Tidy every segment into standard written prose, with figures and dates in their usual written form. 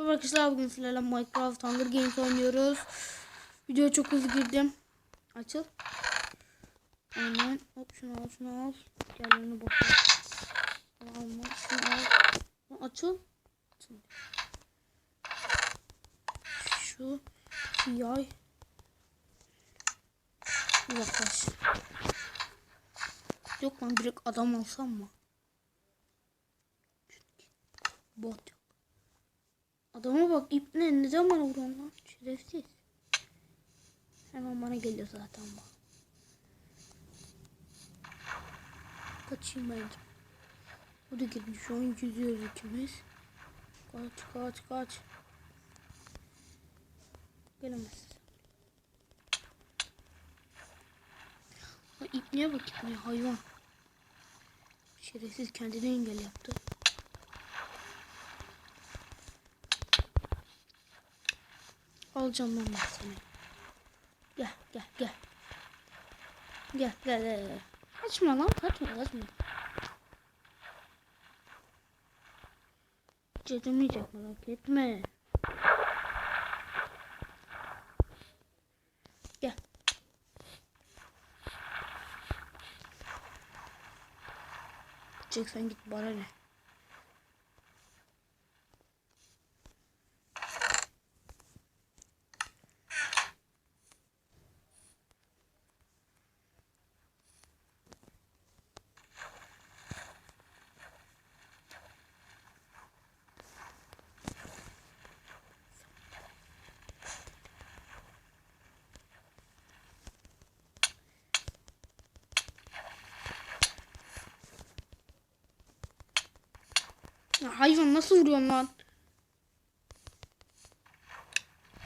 Merhaba arkadaşlar, bugün sizlerle Minecraft Hunger Games oynuyoruz. Videoya çok hızlı girdim. Açıl. Aynen. Hop şunu al. Diğerlerini boşver. Alma şunu al. Açıl. Şu yay. Uzaklaş. Yok lan, direkt adam alsam mı? Bot yok. Adama bak, ip ne zaman vuruyorsun lan? Şerefsiz. Hemen bana geliyor zaten bu. Kaçayım bence. Bu da girmiş. Şu an yüzüyoruz ikimiz. Kaç. Gelemez. İpneye bak, ipneye hayvan. Şerefsiz kendine engel yaptı. Alacağım lan ben seni. Gel. Kaçma lan, kaçma. Çözemeyecek, merak etme. Gel. Gideceksen git, bana ne? Ya hayvan, nasıl vuruyorsun lan?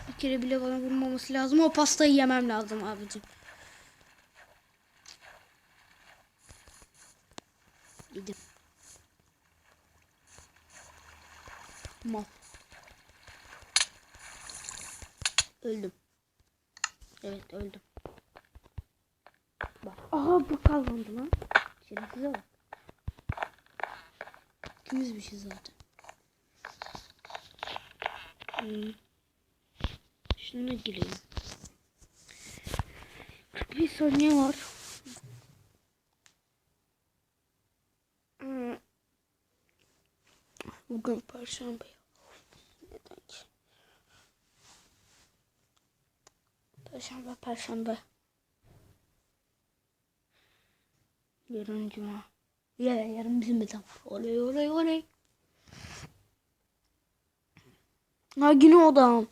Bir kere bile bana vurmaması lazım. O pastayı yemem lazım abicim. Gidip. Mal. Öldüm. Evet, öldüm. Bak. Aha, bu kazandı lan. Şerefsize bak. İkimiz bir şey zaten. Şuna gireyim. 41 saniye var. Bugün Perşembe. Neden ki? Perşembe. Yarın Cuma. Yarın bizim bir var. Oley. Ha, yine odam.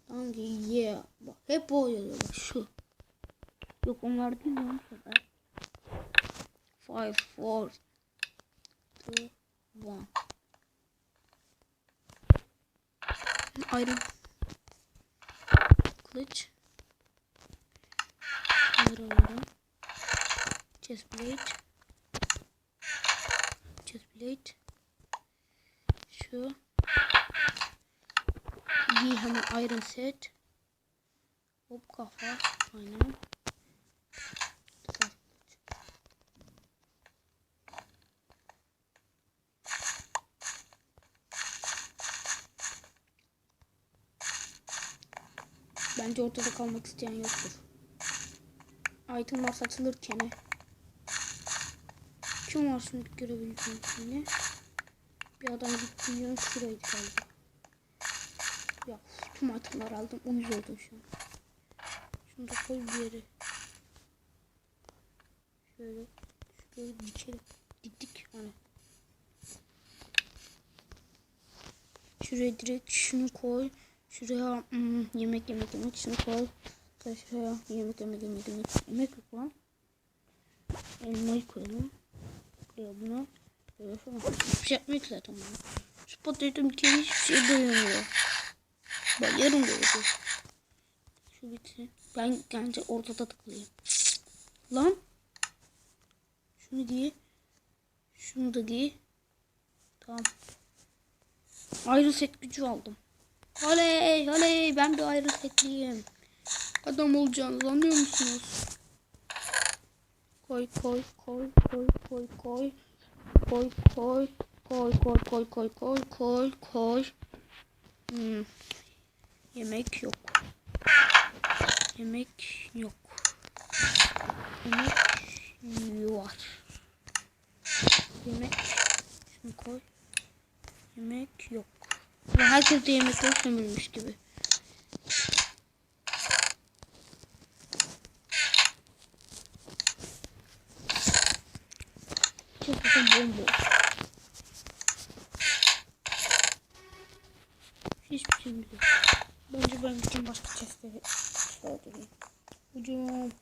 Hangi yeah. Bak, hep o yazıyor, bak şu. Yok, onlar değil mi? 5, 4, 2, 1. Iron. Kılıç. Alıyorum. Chestplate. Şu. Giy hemen iron set. Hop, kafa. Aynen. Bence ortada kalmak isteyen yoktur. Itemlar satılırken. Kim var şimdi görebileceğim seni? Bir adam gitti, yiyorum, şuraydı galiba. Ya tüm itemlar aldım, uyuz oldum şu an. Şunu da koy bir yere. Şöyle dikelim. Diktik hani. Şuraya direkt şunu koy. Şuraya yemek şunu koy. Şuraya yemek. Yemek yok lan. Elmayı koyalım. Buraya bunu. Böyle falan. Hiçbir şey yapmıyor ki zaten bana. Şu patatesim ki hiçbir şey dayanmıyor. Ben yarım doyuyor. Şu bitsin. Ben bence ortada tıklayayım. Lan. Şunu giy. Şunu da giy. Tamam. Iron set gücü aldım. Oley. Ben bir Iron setliyim. Adam olacağınızı anlıyor musunuz? Koy. Koy. Yemek yok. Yemek yok. Yemek var. Yemek. Şunu koy. Yemek yok. Herkes de yemekleri sömürmüş gibi. Çok bomboş. Hiçbir şey yok. Bence ben gideyim başka chestleri doldurayım. Hücum.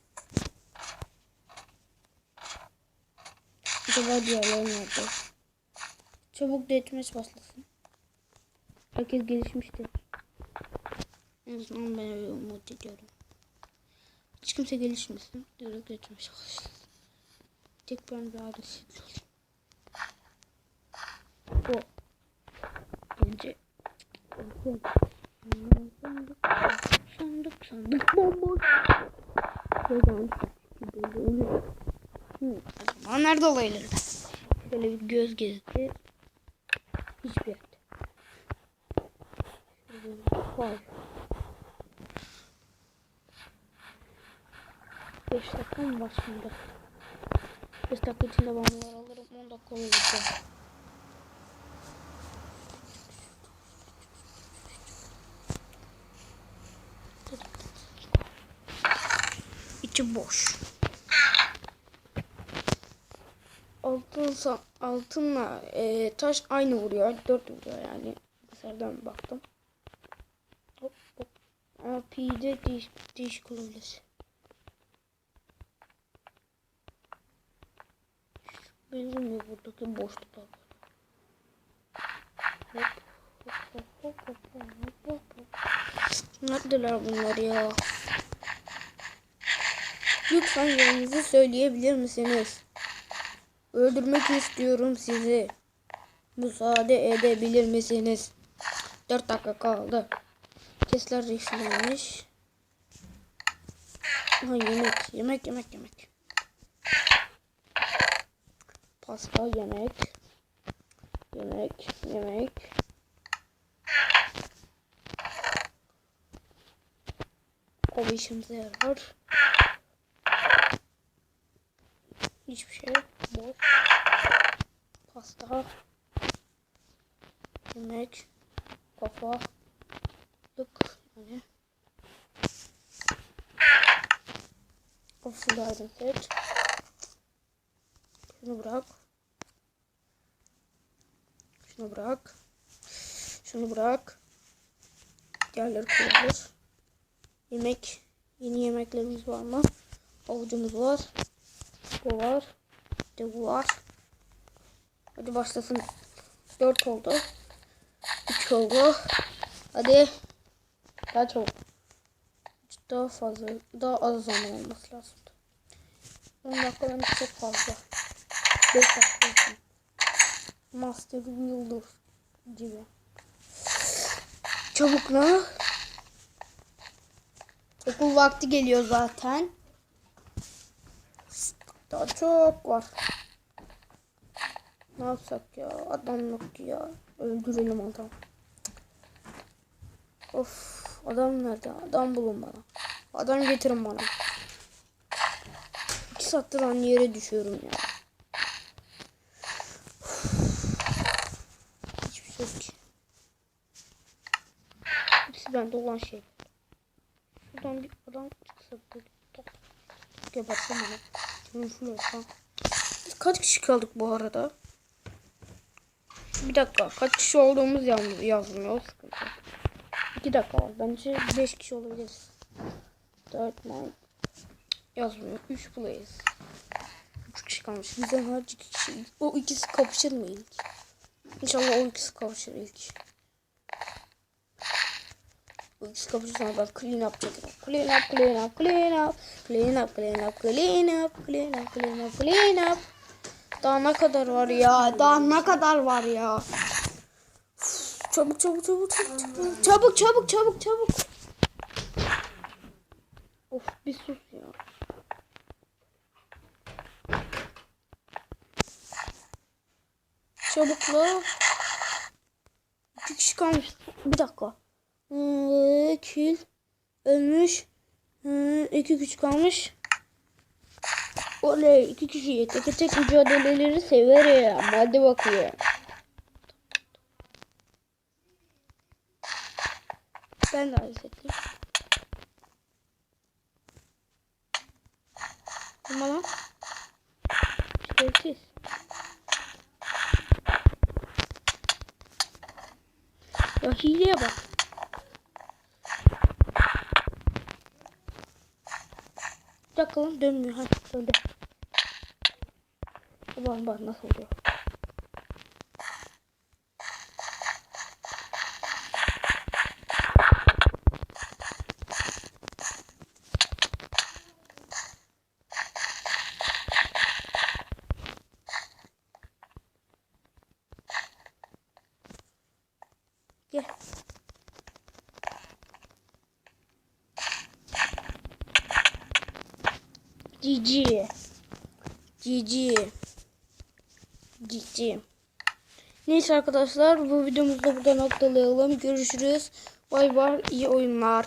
Acaba diğerleri nerede? Çabuk deathmatch başlasın. Herkes gelişmiştir. En azından ben öyle umut ediyorum. Hiç kimse gelişmesin. Direkt deathmatch başlasın. Tek ben bir adresi olayım. Bu. Bence. Sandık bomboş. Acaba nerede olayları? Şöyle bir göz gezdi. Hiçbir yerde. Koy. 5 dakika mı var şimdi? 5 dakika içinde ben bunları alırım. 10 dakika olacak. İçi boş. Altınla taş aynı vuruyor. 4 vuruyor yani. Dışarıdan baktım. Hop. Ama P'de değişik olabilir. Benzemiyor buradaki boşluklar. Hop. Neredeler bunlar ya? Lütfen yerinizi söyleyebilir misiniz? Öldürmek istiyorum sizi. Müsaade edebilir misiniz? 4 dakika kaldı. Kesler riflenmiş. Ha, yemek. Pasta, yemek. O işimize yarar. Hiçbir şey boş. Pasta. Yemek. Kafalık yani. Ofislerden seç. Şunu bırak. Diğerleri koyulur. Yemek. Yeni yemeklerimiz var mı? Avucumuz var. Bu var. Bu var. Hadi başlasın. 4 oldu. 3 oldu. Hadi. Daha çok. Daha fazla. Daha az zaman olması lazım. 10 dakika bence çok fazla. 5 dakika olsun. Master Builder gibi. Çabuk la. Okul vakti geliyor zaten. Daha çok var. Ne yapsak ya? Adam yok ya. Öldürelim adam. Of. Adam nerede? Adam bulun bana. Adam getirin bana. 2 saattir aynı yere düşüyorum ya. Hiçbir şey yok ki. Hepsi bende olan şey. Şuradan bir adam çıksa böyle. Gebertsem onu. Şunu kaç kişi kaldık bu arada? Bir dakika. Kaç kişi olduğumuz yazmıyor. Sıkıntı. 2 dakika var. Bence 5 kişi olabiliriz. 4 man yazmıyor. 3 players. 3 kişi kalmış. Bizden hariç 2 kişi. O ikisi kapışır mı ilk? İnşallah o ikisi kapışır ilk. O ikisi kapışırsa ben clean up çekerim. Clean up. Daha ne kadar var ya? Çabuk. Of bir sus ya. Çabukla. 2 kişi kalmış. Bir dakika. Kill. Ölmüş. 2 kişi kalmış. Oley, 2 kişiyi tek tek mücadeleleri severim. Hadi bakayım. Ben de izledim. Tamam. Şerefsiz. Ya hileye bak. Bir dakika lan, dönmüyor. Ha, döndü. Bak nasıl oluyor. Gel. GG. GG. GG. Neyse arkadaşlar, bu videomuzu da burada noktalayalım. Görüşürüz. Bay bay. İyi oyunlar.